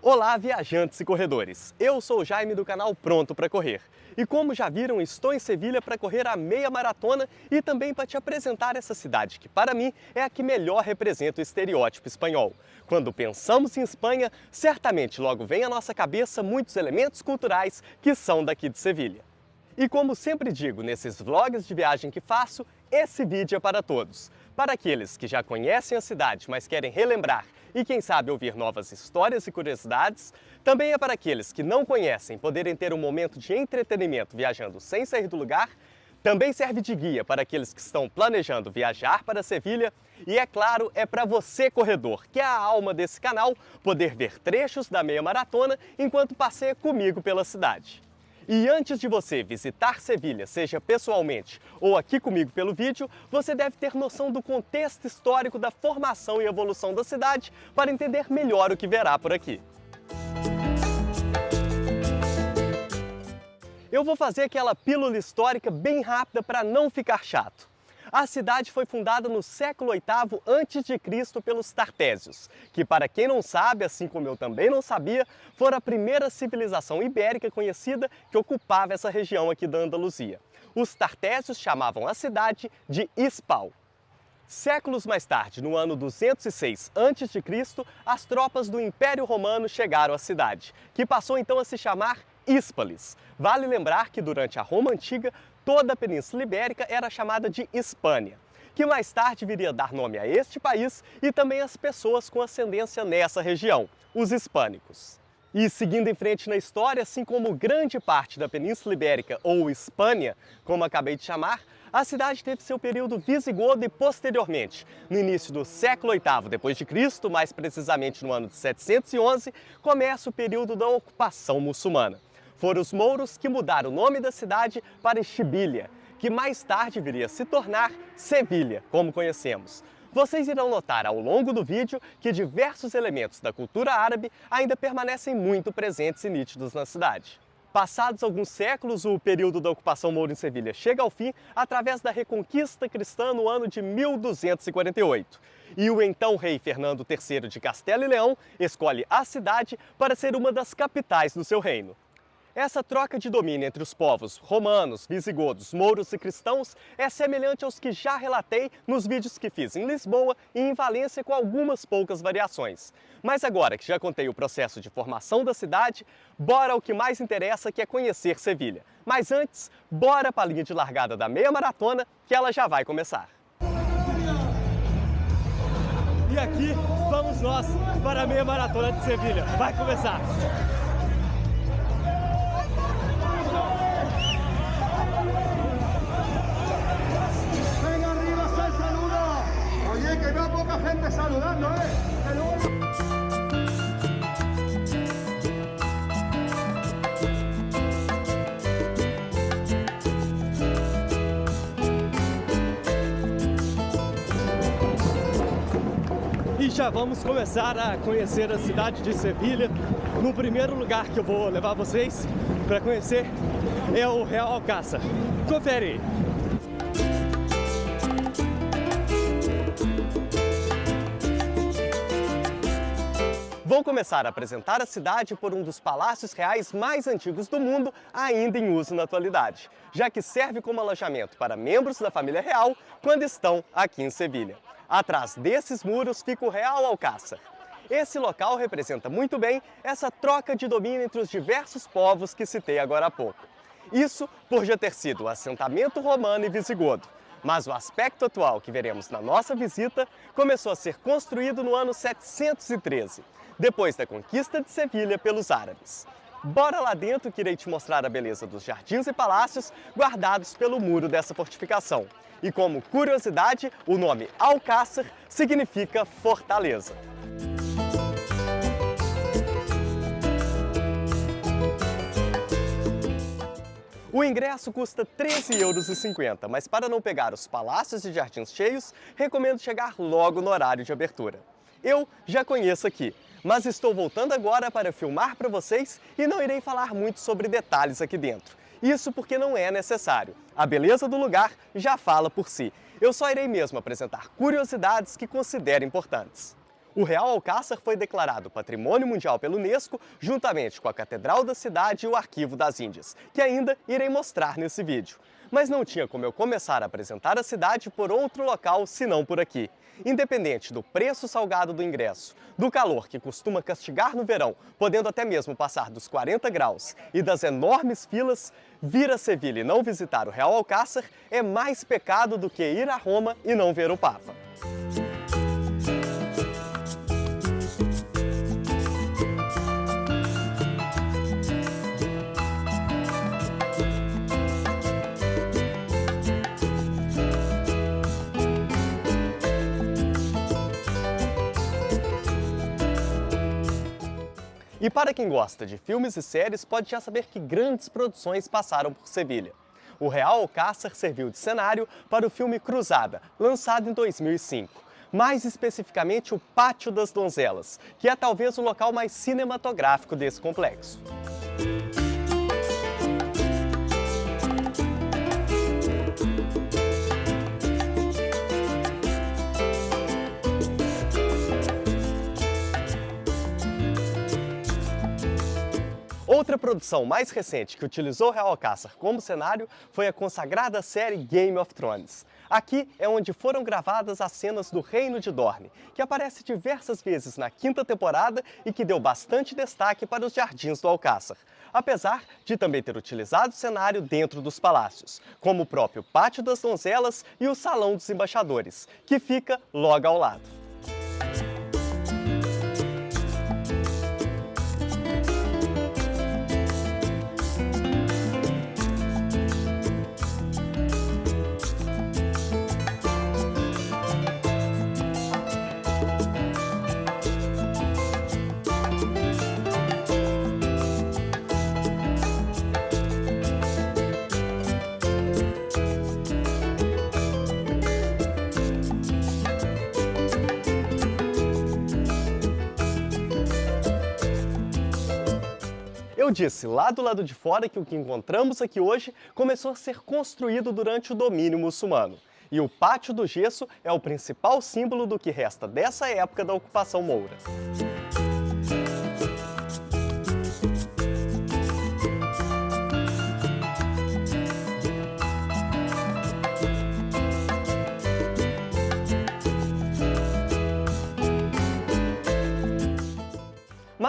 Olá, viajantes e corredores! Eu sou o Jaime do canal Pronto para Correr. E como já viram, estou em Sevilha para correr a meia maratona e também para te apresentar essa cidade que, para mim, é a que melhor representa o estereótipo espanhol. Quando pensamos em Espanha, certamente logo vem à nossa cabeça muitos elementos culturais que são daqui de Sevilha. E como sempre digo nesses vlogs de viagem que faço, esse vídeo é para todos. Para aqueles que já conhecem a cidade, mas querem relembrar e quem sabe ouvir novas histórias e curiosidades, também é para aqueles que não conhecem poderem ter um momento de entretenimento viajando sem sair do lugar, também serve de guia para aqueles que estão planejando viajar para Sevilha e, é claro, é para você, corredor, que é a alma desse canal, poder ver trechos da meia maratona enquanto passeia comigo pela cidade. E antes de você visitar Sevilha, seja pessoalmente ou aqui comigo pelo vídeo, você deve ter noção do contexto histórico da formação e evolução da cidade para entender melhor o que verá por aqui. Eu vou fazer aquela pílula histórica bem rápida para não ficar chato. A cidade foi fundada no século VIII a.C. pelos Tartésios, que, para quem não sabe, assim como eu também não sabia, foram a primeira civilização ibérica conhecida que ocupava essa região aqui da Andaluzia. Os Tartésios chamavam a cidade de Hispal. Séculos mais tarde, no ano 206 a.C., as tropas do Império Romano chegaram à cidade, que passou então a se chamar Hispalis. Vale lembrar que durante a Roma Antiga, toda a Península Ibérica era chamada de Hispânia, que mais tarde viria a dar nome a este país e também às pessoas com ascendência nessa região, os hispânicos. E seguindo em frente na história, assim como grande parte da Península Ibérica, ou Hispânia, como acabei de chamar, a cidade teve seu período visigodo e posteriormente, no início do século VIII d.C., mais precisamente no ano de 711, começa o período da ocupação muçulmana. Foram os mouros que mudaram o nome da cidade para Estibilha, que mais tarde viria a se tornar Sevilha, como conhecemos. Vocês irão notar ao longo do vídeo que diversos elementos da cultura árabe ainda permanecem muito presentes e nítidos na cidade. Passados alguns séculos, o período da ocupação moura em Sevilha chega ao fim através da Reconquista Cristã no ano de 1248. E o então rei Fernando III de Castela e Leão escolhe a cidade para ser uma das capitais do seu reino. Essa troca de domínio entre os povos romanos, visigodos, mouros e cristãos é semelhante aos que já relatei nos vídeos que fiz em Lisboa e em Valência com algumas poucas variações. Mas agora que já contei o processo de formação da cidade, bora ao que mais interessa, que é conhecer Sevilha. Mas antes, bora para a linha de largada da meia maratona, que ela já vai começar. E aqui vamos nós para a meia maratona de Sevilha. Vai começar! Que veo poca gente saludando, E já vamos começar a conhecer a cidade de Sevilha. No primeiro lugar que eu vou levar vocês para conhecer é o Real Alcázar. Confere aí! Vou começar a apresentar a cidade por um dos palácios reais mais antigos do mundo, ainda em uso na atualidade, já que serve como alojamento para membros da família real quando estão aqui em Sevilha. Atrás desses muros fica o Real Alcázar. Esse local representa muito bem essa troca de domínio entre os diversos povos que citei agora há pouco. Isso por já ter sido o assentamento romano e visigodo. Mas o aspecto atual que veremos na nossa visita começou a ser construído no ano 713, depois da conquista de Sevilha pelos árabes. Bora lá dentro que irei te mostrar a beleza dos jardins e palácios guardados pelo muro dessa fortificação. E como curiosidade, o nome Alcázar significa fortaleza. O ingresso custa 13,50 €, mas para não pegar os palácios e jardins cheios, recomendo chegar logo no horário de abertura. Eu já conheço aqui, mas estou voltando agora para filmar para vocês e não irei falar muito sobre detalhes aqui dentro. Isso porque não é necessário. A beleza do lugar já fala por si. Eu só irei mesmo apresentar curiosidades que considero importantes. O Real Alcázar foi declarado Patrimônio Mundial pela Unesco, juntamente com a Catedral da cidade e o Arquivo das Índias, que ainda irei mostrar nesse vídeo. Mas não tinha como eu começar a apresentar a cidade por outro local senão por aqui. Independente do preço salgado do ingresso, do calor que costuma castigar no verão, podendo até mesmo passar dos 40 graus, e das enormes filas, vir a Sevilha e não visitar o Real Alcázar é mais pecado do que ir a Roma e não ver o Papa. E para quem gosta de filmes e séries, pode já saber que grandes produções passaram por Sevilha. O Real Alcázar serviu de cenário para o filme Cruzada, lançado em 2005. Mais especificamente o Pátio das Donzelas, que é talvez o local mais cinematográfico desse complexo. Outra produção mais recente que utilizou o Real Alcázar como cenário foi a consagrada série Game of Thrones. Aqui é onde foram gravadas as cenas do Reino de Dorne, que aparece diversas vezes na quinta temporada e que deu bastante destaque para os jardins do Alcázar, apesar de também ter utilizado o cenário dentro dos palácios, como o próprio Pátio das Donzelas e o Salão dos Embaixadores, que fica logo ao lado. Eu disse lá do lado de fora que o que encontramos aqui hoje começou a ser construído durante o domínio muçulmano. E o Pátio do Gesso é o principal símbolo do que resta dessa época da ocupação moura.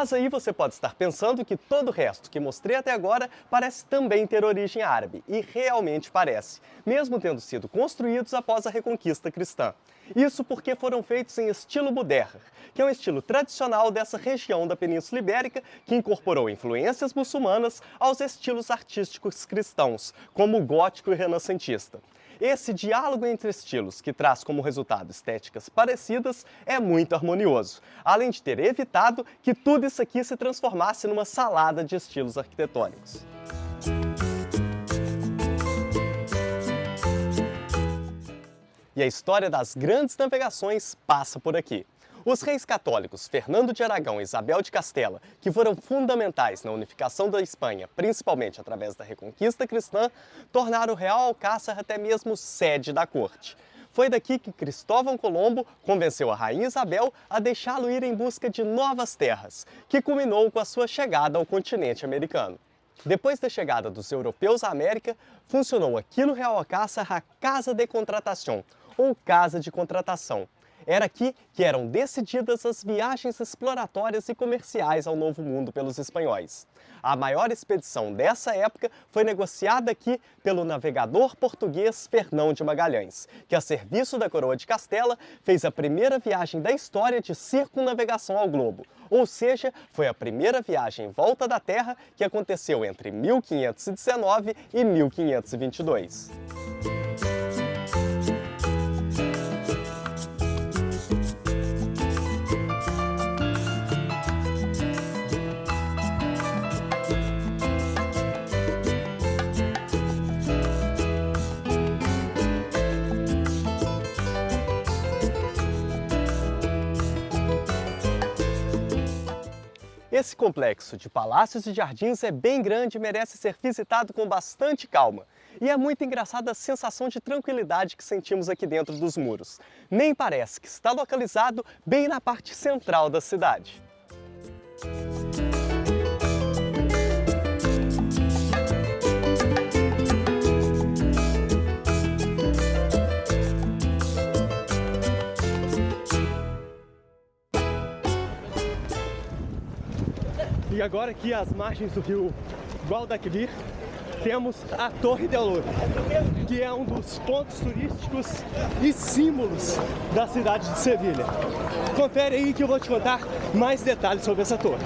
Mas aí você pode estar pensando que todo o resto que mostrei até agora parece também ter origem árabe, e realmente parece, mesmo tendo sido construídos após a Reconquista cristã. Isso porque foram feitos em estilo mudéjar, que é um estilo tradicional dessa região da Península Ibérica que incorporou influências muçulmanas aos estilos artísticos cristãos, como o gótico e renascentista. Esse diálogo entre estilos, que traz como resultado estéticas parecidas, é muito harmonioso, além de ter evitado que tudo isso aqui se transformasse numa salada de estilos arquitetônicos. E a história das grandes navegações passa por aqui. Os reis católicos Fernando de Aragão e Isabel de Castela, que foram fundamentais na unificação da Espanha, principalmente através da Reconquista cristã, tornaram o Real Alcázar até mesmo sede da corte. Foi daqui que Cristóvão Colombo convenceu a rainha Isabel a deixá-lo ir em busca de novas terras, que culminou com a sua chegada ao continente americano. Depois da chegada dos europeus à América, funcionou aqui no Real Alcázar a Casa de Contratación, ou Casa de Contratação. Era aqui que eram decididas as viagens exploratórias e comerciais ao Novo Mundo pelos espanhóis. A maior expedição dessa época foi negociada aqui pelo navegador português Fernão de Magalhães, que a serviço da Coroa de Castela fez a primeira viagem da história de circunnavegação ao globo, ou seja, foi a primeira viagem em volta da Terra que aconteceu entre 1519 e 1522. Esse complexo de palácios e jardins é bem grande e merece ser visitado com bastante calma. E é muito engraçada a sensação de tranquilidade que sentimos aqui dentro dos muros. Nem parece que está localizado bem na parte central da cidade. E agora aqui às margens do rio Guadalquivir, temos a Torre del Ouro, que é um dos pontos turísticos e símbolos da cidade de Sevilha. Confere aí que eu vou te contar mais detalhes sobre essa torre.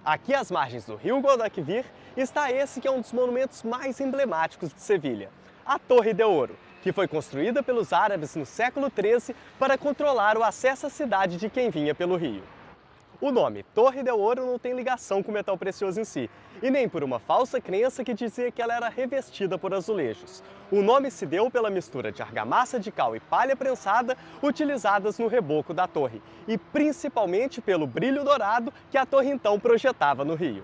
Aqui às margens do rio Guadalquivir está esse que é um dos monumentos mais emblemáticos de Sevilha, a Torre del Ouro, que foi construída pelos árabes no século XIII para controlar o acesso à cidade de quem vinha pelo rio. O nome Torre del Ouro não tem ligação com o metal precioso em si, e nem por uma falsa crença que dizia que ela era revestida por azulejos. O nome se deu pela mistura de argamassa de cal e palha prensada utilizadas no reboco da torre, e principalmente pelo brilho dourado que a torre então projetava no rio.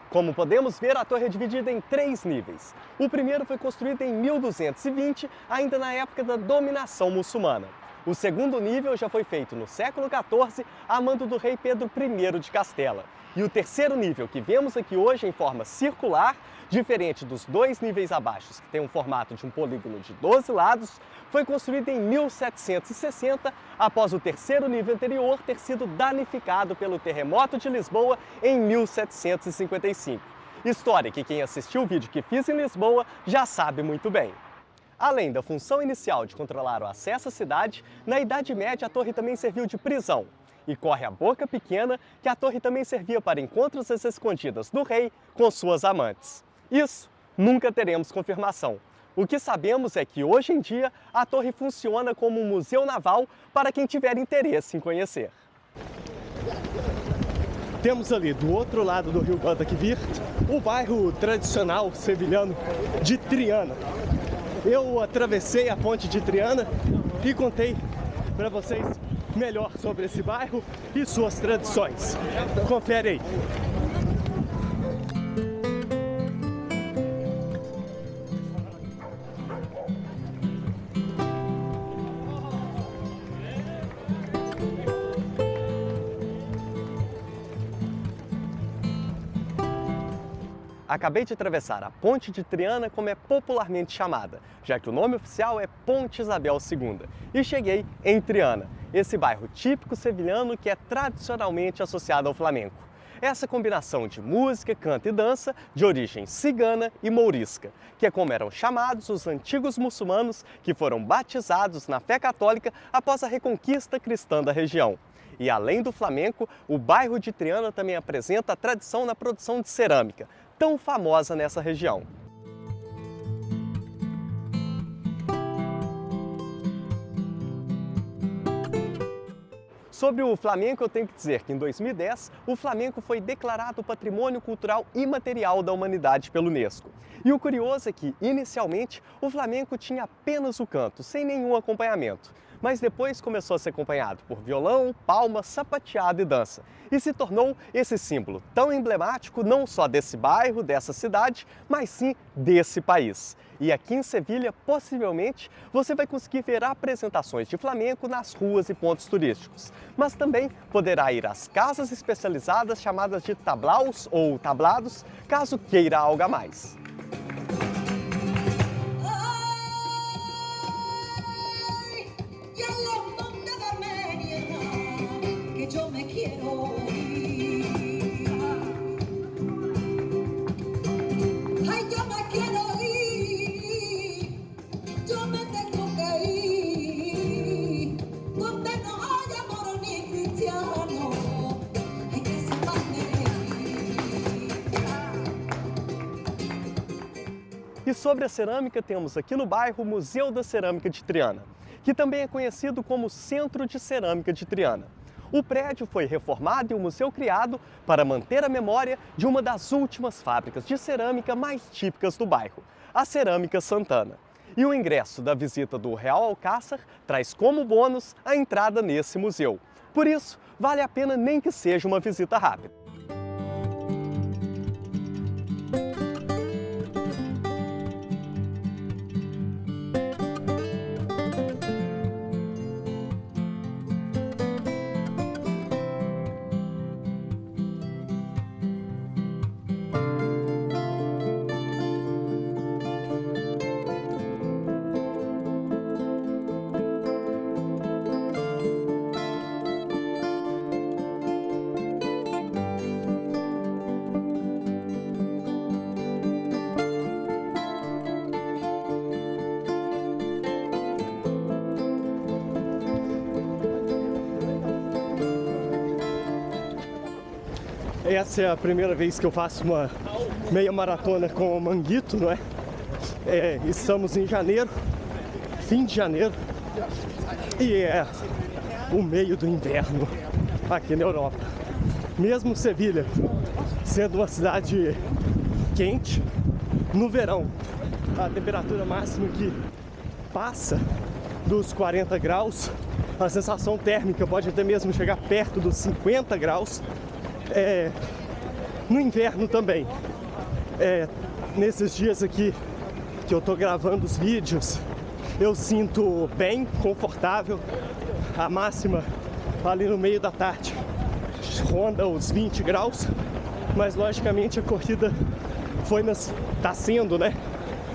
Como podemos ver, a torre é dividida em 3 níveis. O primeiro foi construído em 1220, ainda na época da dominação muçulmana. O segundo nível já foi feito no século XIV, a mando do rei Pedro I de Castela. E o terceiro nível, que vemos aqui hoje em forma circular, diferente dos 2 níveis abaixo, que tem um formato de um polígono de 12 lados, foi construído em 1760, após o terceiro nível anterior ter sido danificado pelo terremoto de Lisboa em 1755. História que quem assistiu o vídeo que fiz em Lisboa já sabe muito bem. Além da função inicial de controlar o acesso à cidade, na Idade Média a torre também serviu de prisão. E corre a boca pequena que a torre também servia para encontros às escondidas do rei com suas amantes. Isso nunca teremos confirmação. O que sabemos é que hoje em dia a torre funciona como um museu naval para quem tiver interesse em conhecer. Temos ali do outro lado do rio Guadalquivir o bairro tradicional sevilhano de Triana. Eu atravessei a ponte de Triana e contei para vocês melhor sobre esse bairro e suas tradições. Confere aí. Acabei de atravessar a Ponte de Triana, como é popularmente chamada, já que o nome oficial é Ponte Isabel II, e cheguei em Triana, esse bairro típico sevilhano que é tradicionalmente associado ao flamenco. Essa combinação de música, canto e dança de origem cigana e mourisca, que é como eram chamados os antigos muçulmanos que foram batizados na fé católica após a reconquista cristã da região. E além do flamenco, o bairro de Triana também apresenta a tradição na produção de cerâmica, tão famosa nessa região. Sobre o flamenco, eu tenho que dizer que em 2010 o flamenco foi declarado Patrimônio Cultural Imaterial da Humanidade pela Unesco. E o curioso é que, inicialmente, o flamenco tinha apenas o canto, sem nenhum acompanhamento. Mas depois começou a ser acompanhado por violão, palma, sapateado e dança. E se tornou esse símbolo tão emblemático não só desse bairro, dessa cidade, mas sim desse país. E aqui em Sevilha, possivelmente, você vai conseguir ver apresentações de flamenco nas ruas e pontos turísticos. Mas também poderá ir às casas especializadas chamadas de tablaos ou tablados, caso queira algo a mais. sobre a cerâmica, temos aqui no bairro o Museu da Cerâmica de Triana, que também é conhecido como Centro de Cerâmica de Triana. O prédio foi reformado e o museu criado para manter a memória de uma das últimas fábricas de cerâmica mais típicas do bairro, a Cerâmica Santana. E o ingresso da visita do Real Alcázar traz como bônus a entrada nesse museu. Por isso, vale a pena nem que seja uma visita rápida. Essa é a primeira vez que eu faço uma meia maratona com o Manguito, não é? Estamos em janeiro, fim de janeiro, e é o meio do inverno aqui na Europa. Mesmo Sevilha sendo uma cidade quente, no verão a temperatura máxima que passa dos 40 graus, a sensação térmica pode até mesmo chegar perto dos 50 graus. No inverno também, nesses dias aqui que eu tô gravando os vídeos, eu sinto bem confortável. A máxima ali no meio da tarde ronda os 20 graus, mas logicamente a corrida tá sendo, né,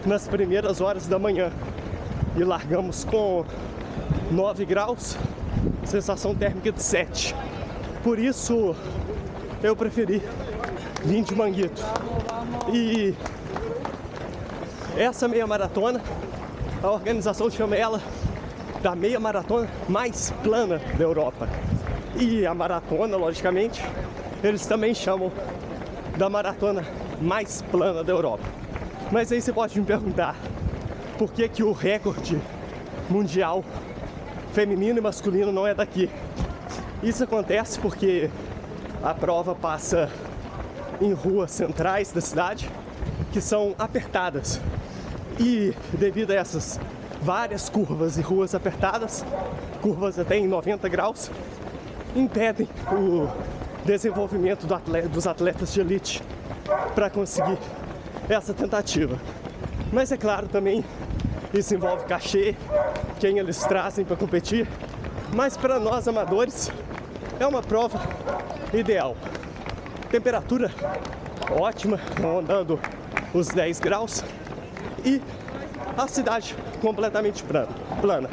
nas primeiras horas da manhã, e largamos com 9 graus, sensação térmica de 7. Por isso eu preferi vir de Manguito. E essa meia maratona, a organização chama ela da meia maratona mais plana da Europa. E a maratona, logicamente, eles também chamam da maratona mais plana da Europa. Mas aí você pode me perguntar, por que o recorde mundial feminino e masculino não é daqui? Isso acontece porque a prova passa em ruas centrais da cidade, que são apertadas. E devido a essas várias curvas e ruas apertadas, curvas até em 90 graus, impedem o desenvolvimento dos atletas de elite para conseguir essa tentativa. Mas é claro, também isso envolve cachê, quem eles trazem para competir. Mas para nós amadores é uma prova ideal. Temperatura ótima, rondando os 10 graus, e a cidade completamente plana.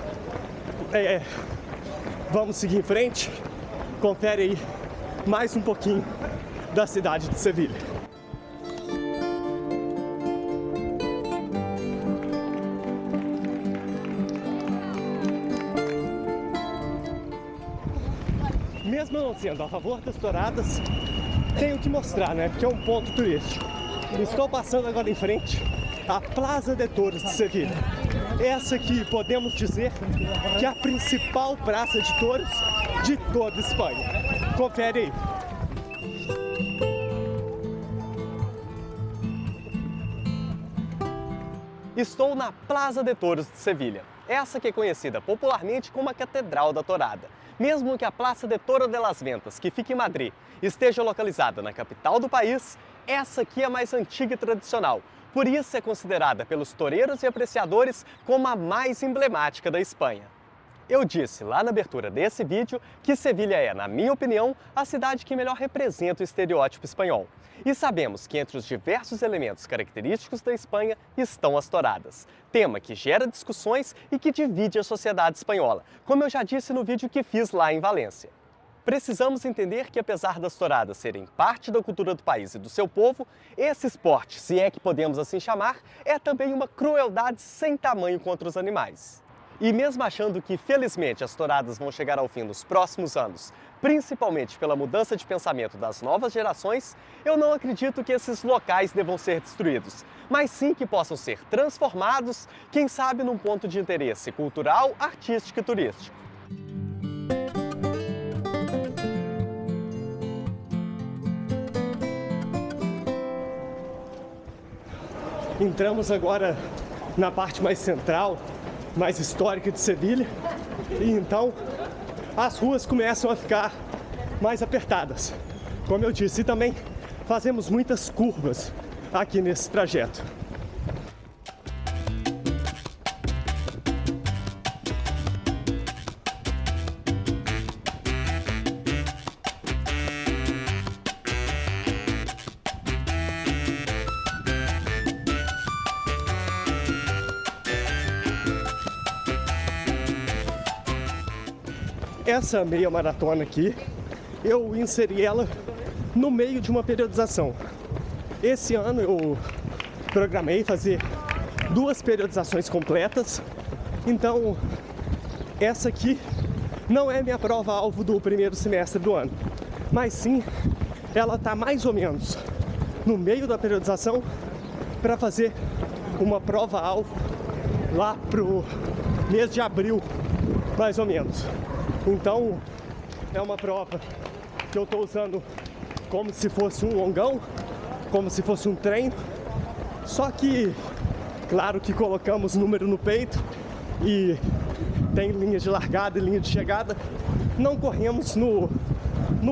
Vamos seguir em frente, confere aí mais um pouquinho da cidade de Sevilha. Mesmo não sendo a favor das touradas, tenho que mostrar, né? Porque é um ponto turístico. Estou passando agora em frente à Plaza de Touros de Sevilha. Essa aqui podemos dizer que é a principal praça de touros de toda a Espanha. Confere aí. Estou na Plaza de Touros de Sevilha, essa que é conhecida popularmente como a Catedral da Tourada. Mesmo que a Plaça de Toro de las Ventas, que fica em Madrid, esteja localizada na capital do país, essa aqui é a mais antiga e tradicional. Por isso é considerada pelos toureiros e apreciadores como a mais emblemática da Espanha. Eu disse lá na abertura desse vídeo que Sevilha é, na minha opinião, a cidade que melhor representa o estereótipo espanhol. E sabemos que entre os diversos elementos característicos da Espanha estão as touradas, tema que gera discussões e que divide a sociedade espanhola, como eu já disse no vídeo que fiz lá em Valência. Precisamos entender que, apesar das touradas serem parte da cultura do país e do seu povo, esse esporte, se é que podemos assim chamar, é também uma crueldade sem tamanho contra os animais. E mesmo achando que, felizmente, as touradas vão chegar ao fim nos próximos anos, principalmente pela mudança de pensamento das novas gerações, eu não acredito que esses locais devam ser destruídos, mas sim que possam ser transformados, quem sabe num ponto de interesse cultural, artístico e turístico. Entramos agora na parte mais central, mais histórica de Sevilha, e então as ruas começam a ficar mais apertadas. Como eu disse, e também fazemos muitas curvas aqui nesse trajeto. Essa meia maratona aqui, eu inseri ela no meio de uma periodização. Esse ano eu programei fazer 2 periodizações completas, então essa aqui não é minha prova-alvo do primeiro semestre do ano, mas sim ela está mais ou menos no meio da periodização para fazer uma prova-alvo lá pro mês de abril, mais ou menos. Então, é uma prova que eu estou usando como se fosse um longão, como se fosse um treino. Só que, claro que colocamos número no peito e tem linha de largada e linha de chegada. Não corremos no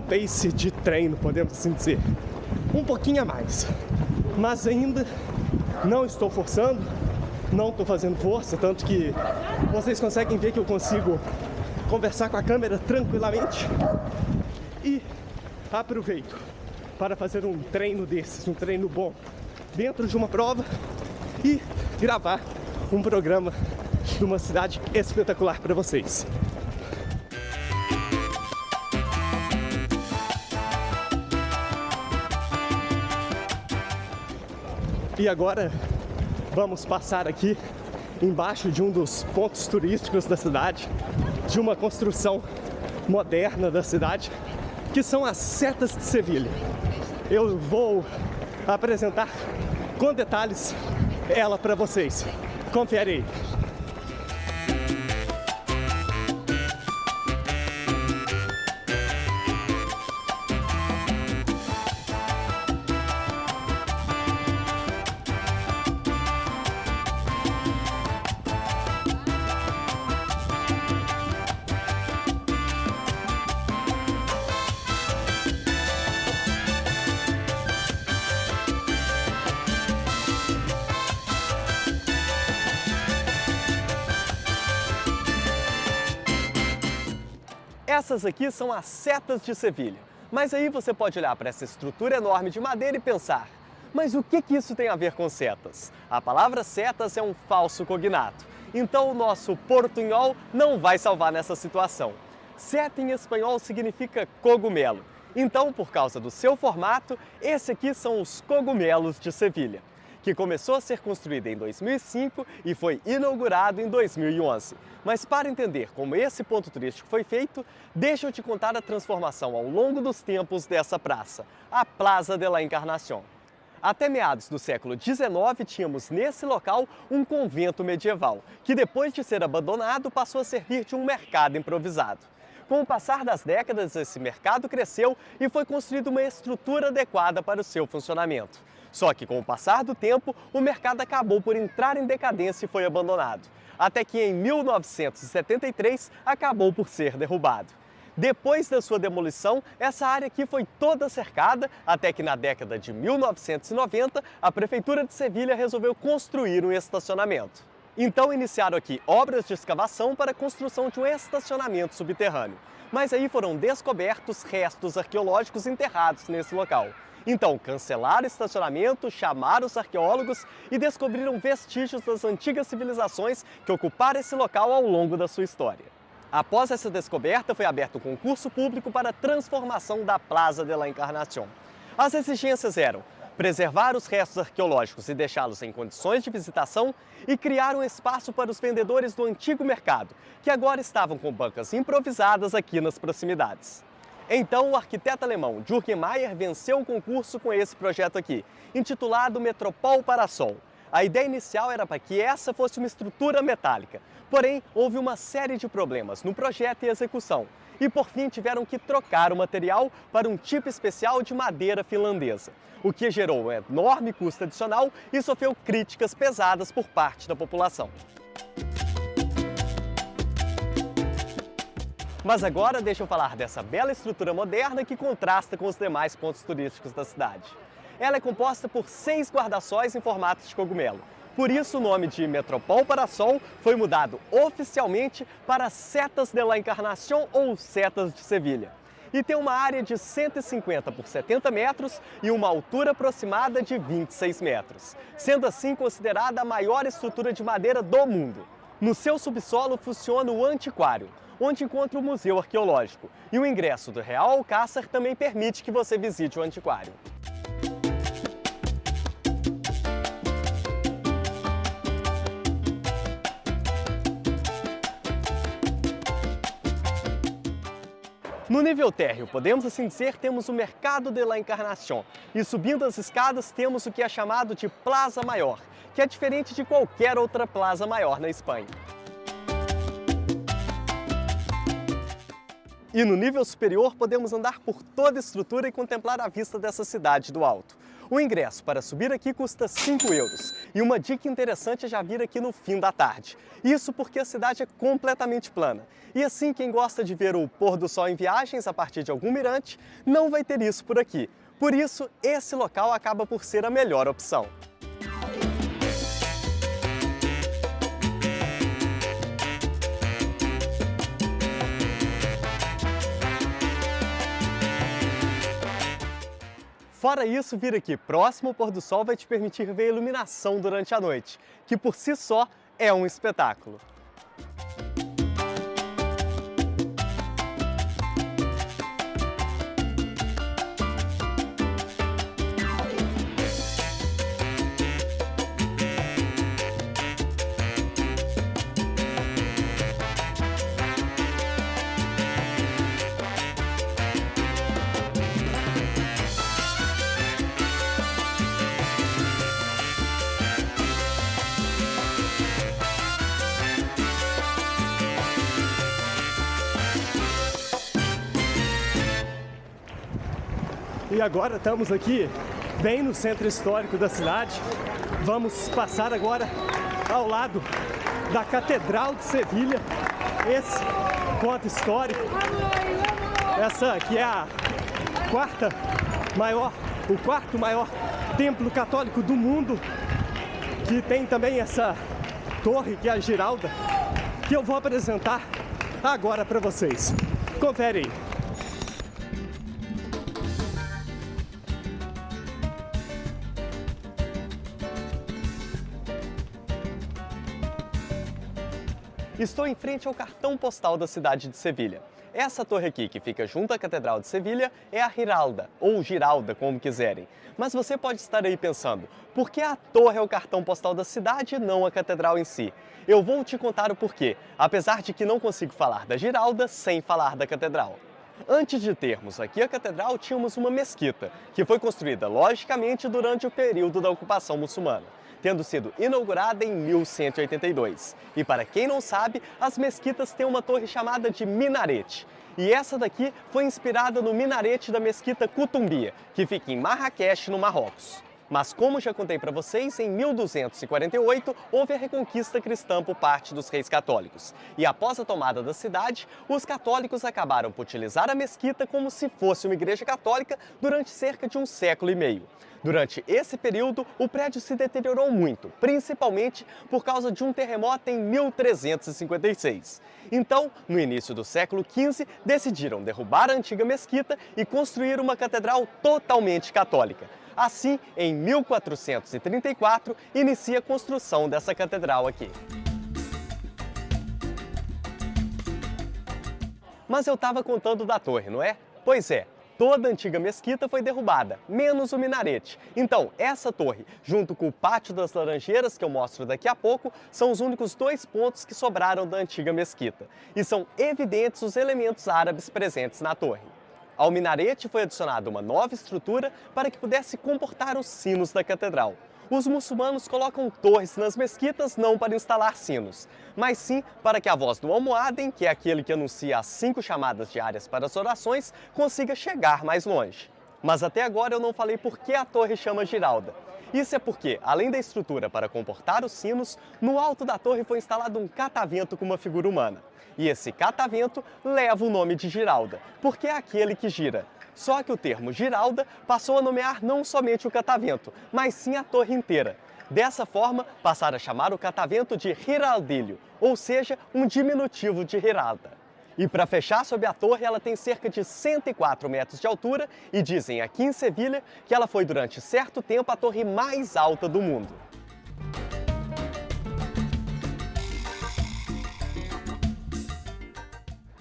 pace de treino, podemos assim dizer. Um pouquinho a mais. Mas ainda não estou forçando, não estou fazendo força, tanto que vocês conseguem ver que eu consigo conversar com a câmera tranquilamente e aproveito para fazer um treino desses, um treino bom dentro de uma prova e gravar um programa de uma cidade espetacular para vocês. E agora vamos passar aqui embaixo de um dos pontos turísticos da cidade, de uma construção moderna da cidade, que são as Setas de Sevilha. Eu vou apresentar com detalhes ela para vocês. Confere aí. Essas aqui são as Setas de Sevilha. Mas aí você pode olhar para essa estrutura enorme de madeira e pensar, mas o que isso tem a ver com setas? A palavra setas é um falso cognato, então o nosso portunhol não vai salvar nessa situação. Seta em espanhol significa cogumelo, então por causa do seu formato, esse aqui são os cogumelos de Sevilha, que começou a ser construído em 2005 e foi inaugurado em 2011. Mas para entender como esse ponto turístico foi feito, deixa eu te contar a transformação ao longo dos tempos dessa praça, a Plaza de la Encarnación. Até meados do século XIX, tínhamos nesse local um convento medieval, que depois de ser abandonado passou a servir de um mercado improvisado. Com o passar das décadas, esse mercado cresceu e foi construída uma estrutura adequada para o seu funcionamento. Só que com o passar do tempo, o mercado acabou por entrar em decadência e foi abandonado, até que em 1973 acabou por ser derrubado. Depois da sua demolição, essa área aqui foi toda cercada, até que na década de 1990, a Prefeitura de Sevilha resolveu construir um estacionamento. Então iniciaram aqui obras de escavação para a construção de um estacionamento subterrâneo. Mas aí foram descobertos restos arqueológicos enterrados nesse local. Então cancelaram o estacionamento, chamaram os arqueólogos e descobriram vestígios das antigas civilizações que ocuparam esse local ao longo da sua história. Após essa descoberta, foi aberto um concurso público para a transformação da Plaza de la Encarnación. As exigências eram preservar os restos arqueológicos e deixá-los em condições de visitação e criar um espaço para os vendedores do antigo mercado, que agora estavam com bancas improvisadas aqui nas proximidades. Então, o arquiteto alemão Jürgen Mayer venceu o concurso com esse projeto aqui, intitulado Metropol Parasol. A ideia inicial era para que essa fosse uma estrutura metálica, porém houve uma série de problemas no projeto e execução, e por fim tiveram que trocar o material para um tipo especial de madeira finlandesa, o que gerou um enorme custo adicional e sofreu críticas pesadas por parte da população. Mas agora deixa eu falar dessa bela estrutura moderna que contrasta com os demais pontos turísticos da cidade. Ela é composta por 6 guarda-sóis em formato de cogumelo. Por isso o nome de Metropol Parasol foi mudado oficialmente para Setas de la Encarnación ou Setas de Sevilha. E tem uma área de 150 por 70 metros e uma altura aproximada de 26 metros, sendo assim considerada a maior estrutura de madeira do mundo. No seu subsolo funciona o Antiquário, onde encontra o Museu Arqueológico, e o ingresso do Real Alcázar também permite que você visite o antiquário. No nível térreo, podemos assim dizer, temos o Mercado de la Encarnación, e subindo as escadas temos o que é chamado de Plaza Maior, que é diferente de qualquer outra plaza maior na Espanha. E no nível superior podemos andar por toda a estrutura e contemplar a vista dessa cidade do alto. O ingresso para subir aqui custa 5 euros. E uma dica interessante é já vir aqui no fim da tarde. Isso porque a cidade é completamente plana. E assim, quem gosta de ver o pôr do sol em viagens a partir de algum mirante, não vai ter isso por aqui. Por isso, esse local acaba por ser a melhor opção. Fora isso, vir aqui próximo ao pôr do sol vai te permitir ver a iluminação durante a noite, que por si só é um espetáculo. E agora estamos aqui bem no centro histórico da cidade. Vamos passar agora ao lado da Catedral de Sevilha, esse ponto histórico. Essa que é o quarto maior templo católico do mundo, que tem também essa torre que é a Giralda, que eu vou apresentar agora para vocês. Confere aí. Estou em frente ao cartão postal da cidade de Sevilha. Essa torre aqui, que fica junto à Catedral de Sevilha, é a Giralda, ou Giralda, como quiserem. Mas você pode estar aí pensando, por que a torre é o cartão postal da cidade e não a catedral em si? Eu vou te contar o porquê, apesar de que não consigo falar da Giralda sem falar da catedral. Antes de termos aqui a catedral, tínhamos uma mesquita, que foi construída, logicamente, durante o período da ocupação muçulmana, tendo sido inaugurada em 1182. E para quem não sabe, as mesquitas têm uma torre chamada de minarete. E essa daqui foi inspirada no minarete da mesquita Kutumbia, que fica em Marrakech, no Marrocos. Mas como já contei para vocês, em 1248 houve a reconquista cristã por parte dos reis católicos. E após a tomada da cidade, os católicos acabaram por utilizar a mesquita como se fosse uma igreja católica durante cerca de um século e meio. Durante esse período, o prédio se deteriorou muito, principalmente por causa de um terremoto em 1356. Então, no início do século XV, decidiram derrubar a antiga mesquita e construir uma catedral totalmente católica. Assim, em 1434, inicia a construção dessa catedral aqui. Mas eu estava contando da torre, não é? Pois é. Toda a antiga mesquita foi derrubada, menos o minarete. Então, essa torre, junto com o Pátio das Laranjeiras, que eu mostro daqui a pouco, são os únicos 2 pontos que sobraram da antiga mesquita. E são evidentes os elementos árabes presentes na torre. Ao minarete foi adicionada uma nova estrutura para que pudesse comportar os sinos da catedral. Os muçulmanos colocam torres nas mesquitas não para instalar sinos, mas sim para que a voz do almoadem, que é aquele que anuncia as 5 chamadas diárias para as orações, consiga chegar mais longe. Mas até agora eu não falei por que a torre chama Giralda. Isso é porque, além da estrutura para comportar os sinos, no alto da torre foi instalado um catavento com uma figura humana. E esse catavento leva o nome de Giralda, porque é aquele que gira. Só que o termo Giralda passou a nomear não somente o catavento, mas sim a torre inteira. Dessa forma, passaram a chamar o catavento de Giraldilho, ou seja, um diminutivo de Giralda. E para fechar sobre a torre, ela tem cerca de 104 metros de altura e dizem aqui em Sevilha que ela foi durante certo tempo a torre mais alta do mundo.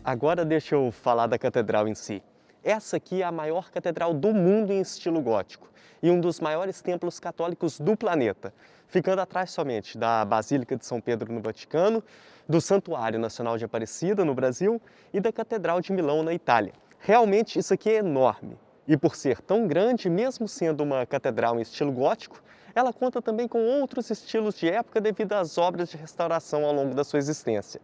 Agora deixa eu falar da catedral em si. Essa aqui é a maior catedral do mundo em estilo gótico e um dos maiores templos católicos do planeta, ficando atrás somente da Basílica de São Pedro no Vaticano, do Santuário Nacional de Aparecida no Brasil e da Catedral de Milão na Itália. Realmente isso aqui é enorme e por ser tão grande, mesmo sendo uma catedral em estilo gótico, ela conta também com outros estilos de época devido às obras de restauração ao longo da sua existência.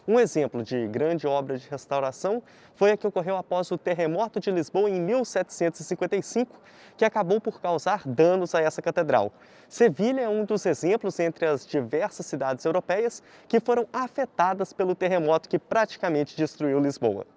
Um exemplo de grande obra de restauração foi a que ocorreu após o terremoto de Lisboa em 1755, que acabou por causar danos a essa catedral. Sevilha é um dos exemplos entre as diversas cidades europeias que foram afetadas pelo terremoto que praticamente destruiu Lisboa.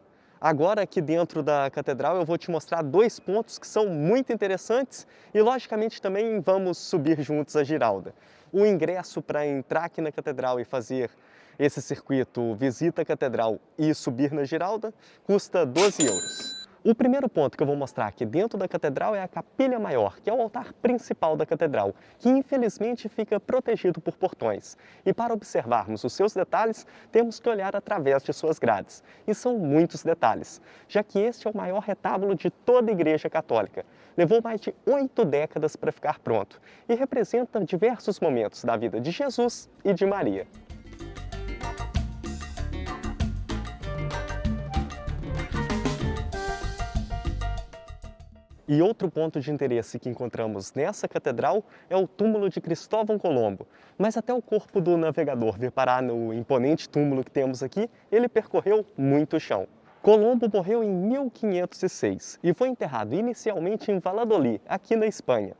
Agora, aqui dentro da catedral, eu vou te mostrar 2 pontos que são muito interessantes e, logicamente, também vamos subir juntos a Giralda. O ingresso para entrar aqui na catedral e fazer esse circuito visita a catedral e subir na Giralda custa 12 euros. O primeiro ponto que eu vou mostrar aqui dentro da catedral é a capilha maior, que é o altar principal da catedral, que infelizmente fica protegido por portões. E para observarmos os seus detalhes, temos que olhar através de suas grades. E são muitos detalhes, já que este é o maior retábulo de toda a Igreja Católica. Levou mais de 8 décadas para ficar pronto e representa diversos momentos da vida de Jesus e de Maria. E outro ponto de interesse que encontramos nessa catedral é o túmulo de Cristóvão Colombo. Mas até o corpo do navegador vir parar no imponente túmulo que temos aqui, ele percorreu muito chão. Colombo morreu em 1506 e foi enterrado inicialmente em Valladolid, aqui na Espanha.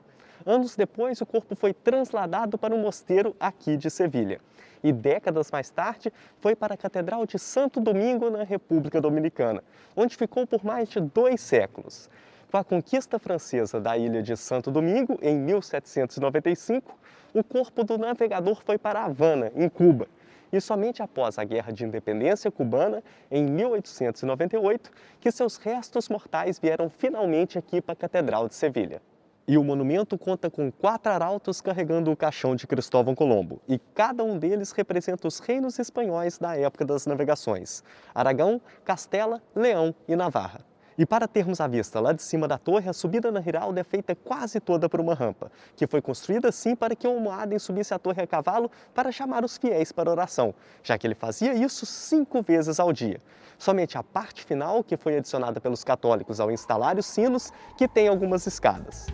Anos depois, o corpo foi trasladado para um mosteiro aqui de Sevilha. E décadas mais tarde, foi para a Catedral de Santo Domingo, na República Dominicana, onde ficou por mais de 2 séculos. Com a conquista francesa da ilha de Santo Domingo, em 1795, o corpo do navegador foi para Havana, em Cuba. E somente após a Guerra de Independência cubana, em 1898, que seus restos mortais vieram finalmente aqui para a Catedral de Sevilha. E o monumento conta com 4 arautos carregando o caixão de Cristóvão Colombo, e cada um deles representa os reinos espanhóis da época das navegações: Aragão, Castela, Leão e Navarra. E para termos a vista lá de cima da torre, a subida na Giralda é feita quase toda por uma rampa, que foi construída assim para que o almohadem subisse a torre a cavalo para chamar os fiéis para oração, já que ele fazia isso 5 vezes ao dia. Somente a parte final, que foi adicionada pelos católicos ao instalar os sinos, que tem algumas escadas.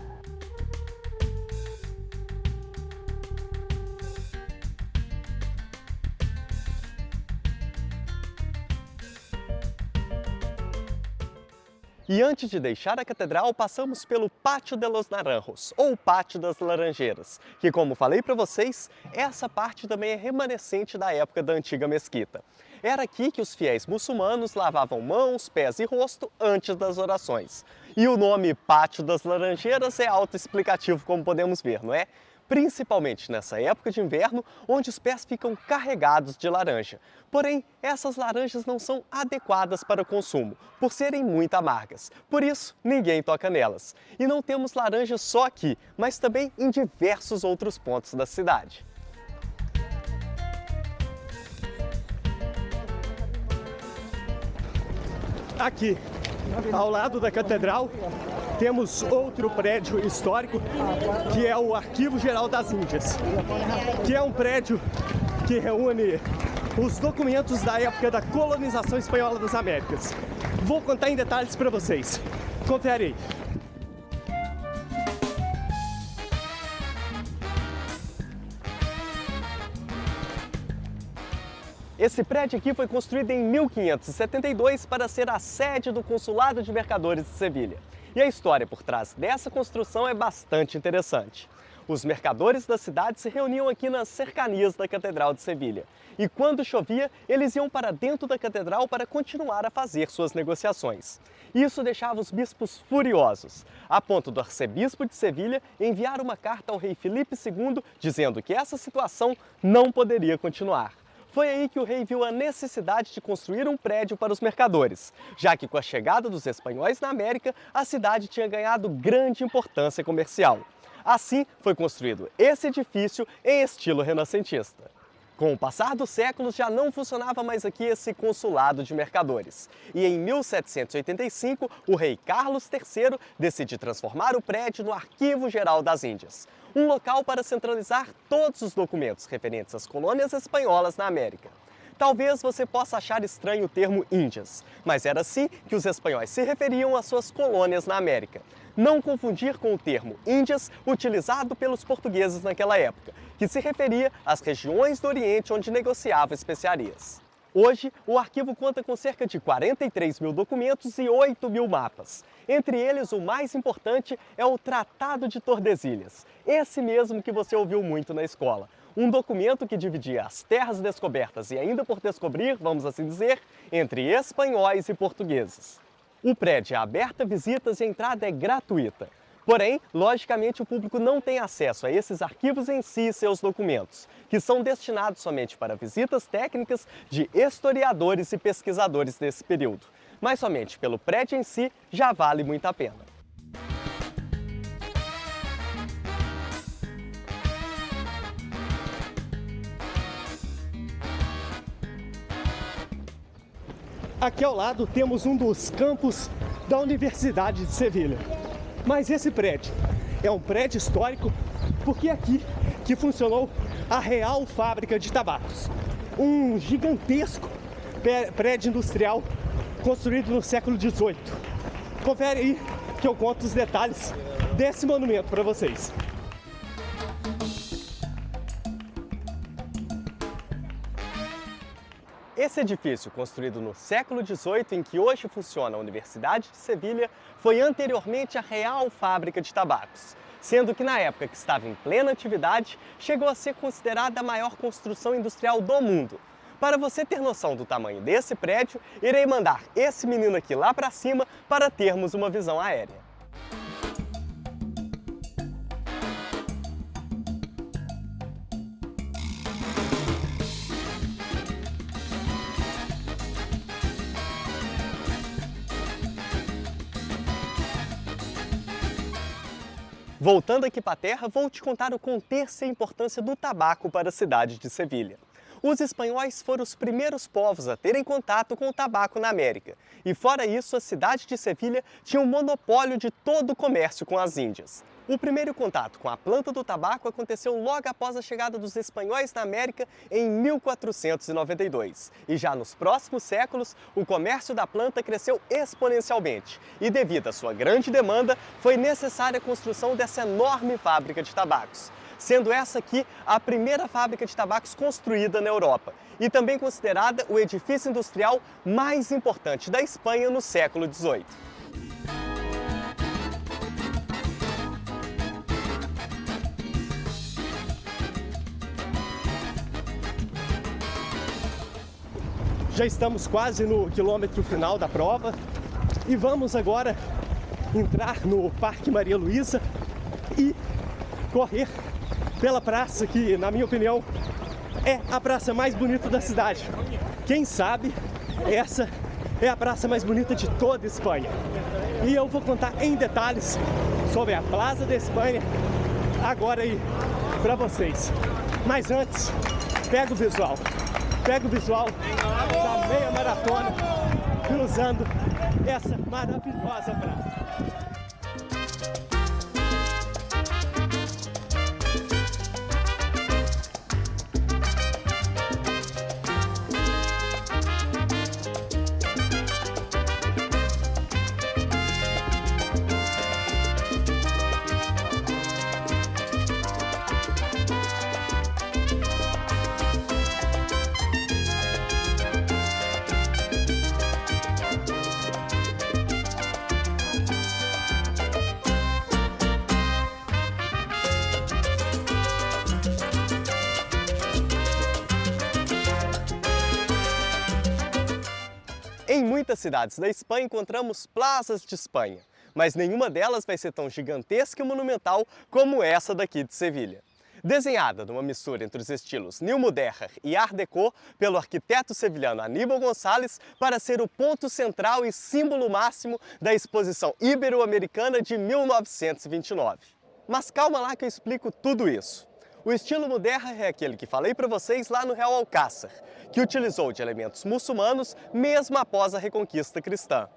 E antes de deixar a catedral, passamos pelo Pátio de los Naranjos, ou Pátio das Laranjeiras, que, como falei para vocês, essa parte também é remanescente da época da antiga mesquita. Era aqui que os fiéis muçulmanos lavavam mãos, pés e rosto antes das orações. E o nome Pátio das Laranjeiras é autoexplicativo, como podemos ver, não é? Principalmente nessa época de inverno, onde os pés ficam carregados de laranja. Porém, essas laranjas não são adequadas para o consumo, por serem muito amargas. Por isso, ninguém toca nelas. E não temos laranjas só aqui, mas também em diversos outros pontos da cidade. Aqui, ao lado da catedral, temos outro prédio histórico, que é o Arquivo Geral das Índias, que é um prédio que reúne os documentos da época da colonização espanhola das Américas. Vou contar em detalhes para vocês. Confere aí. Esse prédio aqui foi construído em 1572 para ser a sede do Consulado de Mercadores de Sevilha. E a história por trás dessa construção é bastante interessante. Os mercadores da cidade se reuniam aqui nas cercanias da Catedral de Sevilha. E quando chovia, eles iam para dentro da catedral para continuar a fazer suas negociações. Isso deixava os bispos furiosos, a ponto do arcebispo de Sevilha enviar uma carta ao rei Filipe II dizendo que essa situação não poderia continuar. Foi aí que o rei viu a necessidade de construir um prédio para os mercadores, já que com a chegada dos espanhóis na América, a cidade tinha ganhado grande importância comercial. Assim, foi construído esse edifício em estilo renascentista. Com o passar dos séculos, já não funcionava mais aqui esse consulado de mercadores. E em 1785, o rei Carlos III decide transformar o prédio no Arquivo Geral das Índias, um local para centralizar todos os documentos referentes às colônias espanholas na América. Talvez você possa achar estranho o termo Índias, mas era assim que os espanhóis se referiam às suas colônias na América. Não confundir com o termo Índias utilizado pelos portugueses naquela época, que se referia às regiões do Oriente onde negociava especiarias. Hoje, o arquivo conta com cerca de 43 mil documentos e 8 mil mapas. Entre eles, o mais importante é o Tratado de Tordesilhas, esse mesmo que você ouviu muito na escola. Um documento que dividia as terras descobertas e ainda por descobrir, vamos assim dizer, entre espanhóis e portugueses. O prédio é aberto a visitas e a entrada é gratuita. Porém, logicamente, o público não tem acesso a esses arquivos em si e seus documentos, que são destinados somente para visitas técnicas de historiadores e pesquisadores desse período. Mas somente pelo prédio em si já vale muito a pena. Aqui ao lado temos um dos campos da Universidade de Sevilha. Mas esse prédio é um prédio histórico porque é aqui que funcionou a Real Fábrica de Tabacos. Um gigantesco prédio industrial construído no século XVIII. Confere aí que eu conto os detalhes desse monumento para vocês. Esse edifício, construído no século XVIII, em que hoje funciona a Universidade de Sevilha, foi anteriormente a Real Fábrica de Tabacos, sendo que na época que estava em plena atividade, chegou a ser considerada a maior construção industrial do mundo. Para você ter noção do tamanho desse prédio, irei mandar esse menino aqui lá para cima para termos uma visão aérea. Voltando aqui para a Terra, vou te contar o contexto e a importância do tabaco para a cidade de Sevilha. Os espanhóis foram os primeiros povos a terem contato com o tabaco na América. E fora isso, a cidade de Sevilha tinha um monopólio de todo o comércio com as Índias. O primeiro contato com a planta do tabaco aconteceu logo após a chegada dos espanhóis na América em 1492. E já nos próximos séculos, o comércio da planta cresceu exponencialmente. E devido à sua grande demanda, foi necessária a construção dessa enorme fábrica de tabacos, sendo essa aqui a primeira fábrica de tabacos construída na Europa e também considerada o edifício industrial mais importante da Espanha no século XVIII. Já estamos quase no quilômetro final da prova e vamos agora entrar no Parque Maria Luísa e correr pela praça que, na minha opinião, é a praça mais bonita da cidade. Quem sabe essa é a praça mais bonita de toda a Espanha. E eu vou contar em detalhes sobre a Plaza de Espanha agora aí para vocês. Mas antes, pega o visual da meia maratona cruzando essa maravilhosa praça. Em muitas cidades da Espanha encontramos plazas de Espanha, mas nenhuma delas vai ser tão gigantesca e monumental como essa daqui de Sevilha. Desenhada numa mistura entre os estilos New Moderna e Art Deco pelo arquiteto sevilhano Aníbal Gonçalves para ser o ponto central e símbolo máximo da exposição ibero-americana de 1929. Mas calma lá que eu explico tudo isso. O estilo Moderna é aquele que falei para vocês lá no Real Alcázar, que utilizou de elementos muçulmanos mesmo após a reconquista cristã.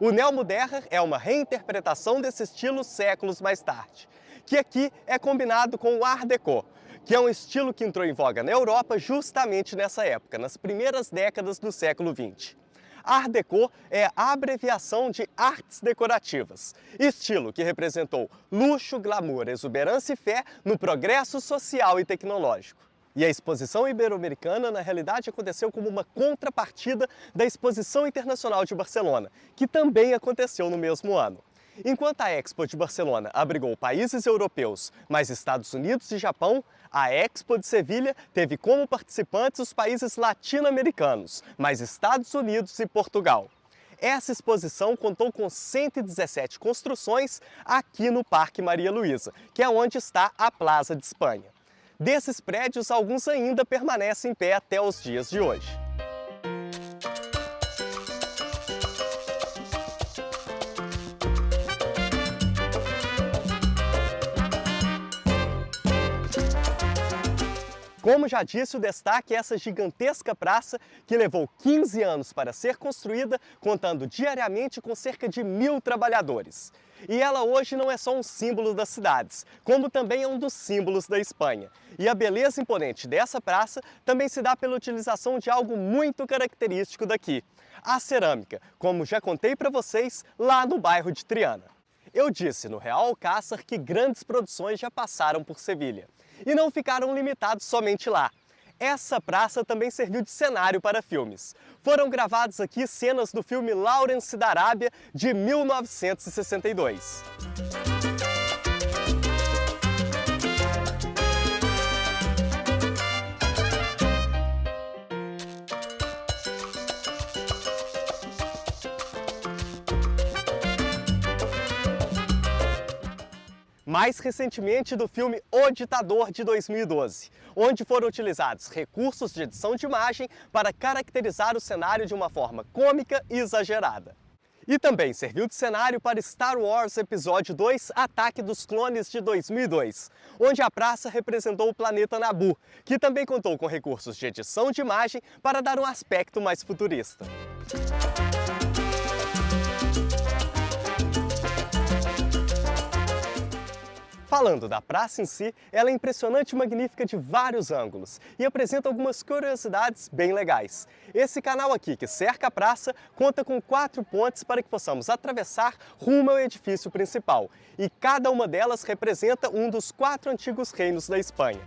O Neomoderna é uma reinterpretação desse estilo séculos mais tarde, que aqui é combinado com o Art Deco, que é um estilo que entrou em voga na Europa justamente nessa época, nas primeiras décadas do século XX. Art Deco é a abreviação de artes decorativas, estilo que representou luxo, glamour, exuberância e fé no progresso social e tecnológico. E a exposição ibero-americana, na realidade, aconteceu como uma contrapartida da Exposição Internacional de Barcelona, que também aconteceu no mesmo ano. Enquanto a Expo de Barcelona abrigou países europeus, mais Estados Unidos e Japão, a Expo de Sevilha teve como participantes os países latino-americanos, mais Estados Unidos e Portugal. Essa exposição contou com 117 construções aqui no Parque Maria Luísa, que é onde está a Plaza de Espanha. Desses prédios, alguns ainda permanecem em pé até os dias de hoje. Como já disse, o destaque é essa gigantesca praça que levou 15 anos para ser construída, contando diariamente com cerca de 1.000 trabalhadores. E ela hoje não é só um símbolo das cidades, como também é um dos símbolos da Espanha. E a beleza imponente dessa praça também se dá pela utilização de algo muito característico daqui, a cerâmica, como já contei para vocês lá no bairro de Triana. Eu disse no Real Alcázar que grandes produções já passaram por Sevilha. E não ficaram limitados somente lá. Essa praça também serviu de cenário para filmes. Foram gravadas aqui cenas do filme Lawrence da Arábia, de 1962. Mais recentemente do filme O Ditador, de 2012, onde foram utilizados recursos de edição de imagem para caracterizar o cenário de uma forma cômica e exagerada. E também serviu de cenário para Star Wars Episódio 2, Ataque dos Clones, de 2002, onde a praça representou o planeta Naboo, que também contou com recursos de edição de imagem para dar um aspecto mais futurista. Falando da praça em si, ela é impressionante e magnífica de vários ângulos e apresenta algumas curiosidades bem legais. Esse canal aqui, que cerca a praça, conta com 4 pontes para que possamos atravessar rumo ao edifício principal, e cada uma delas representa um dos 4 antigos reinos da Espanha.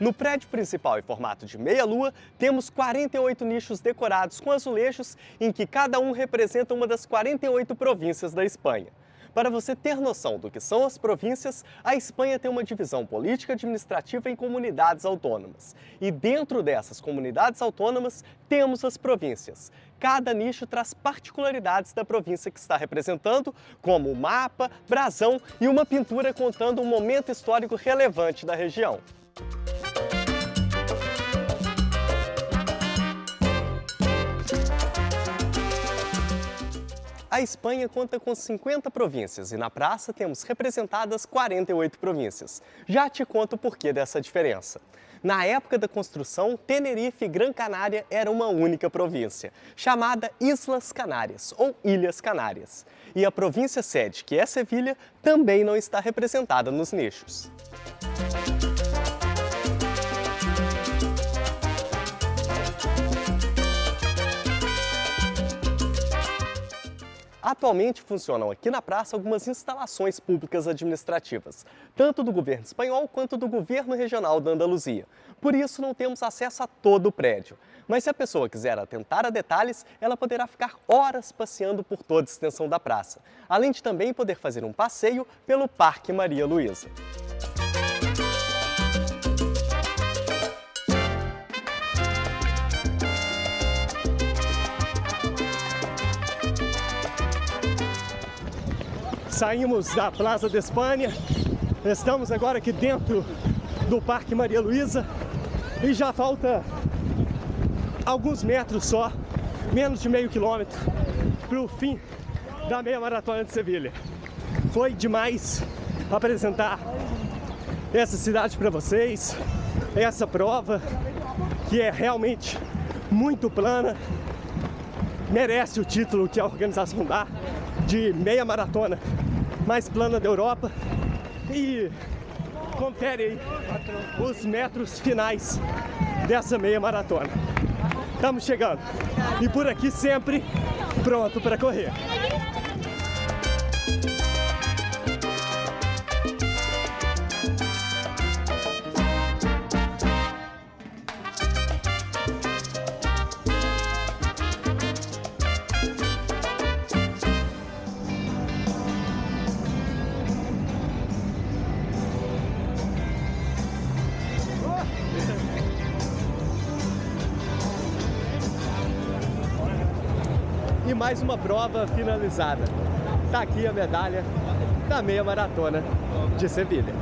No prédio principal, em formato de meia-lua, temos 48 nichos decorados com azulejos, em que cada um representa uma das 48 províncias da Espanha. Para você ter noção do que são as províncias, a Espanha tem uma divisão política administrativa em comunidades autônomas. E dentro dessas comunidades autônomas, temos as províncias. Cada nicho traz particularidades da província que está representando, como um mapa, brasão e uma pintura contando um momento histórico relevante da região. A Espanha conta com 50 províncias e na praça temos representadas 48 províncias. Já te conto o porquê dessa diferença. Na época da construção, Tenerife e Gran Canária eram uma única província, chamada Islas Canárias ou Ilhas Canárias. E a província sede, que é Sevilha, também não está representada nos nichos. Atualmente funcionam aqui na praça algumas instalações públicas administrativas, tanto do governo espanhol quanto do governo regional da Andaluzia. Por isso não temos acesso a todo o prédio. Mas se a pessoa quiser atentar a detalhes, ela poderá ficar horas passeando por toda a extensão da praça, além de também poder fazer um passeio pelo Parque Maria Luísa. Saímos da Plaza de Espanha, estamos agora aqui dentro do Parque Maria Luísa e já falta alguns metros só, menos de meio quilômetro, para o fim da meia maratona de Sevilha. Foi demais apresentar essa cidade para vocês, essa prova que é realmente muito plana, merece o título que a organização dá de meia maratona mais plana da Europa. E confere aí os metros finais dessa meia maratona. Estamos chegando e por aqui sempre pronto para correr. E mais uma prova finalizada. Tá aqui a medalha da meia maratona de Sevilha.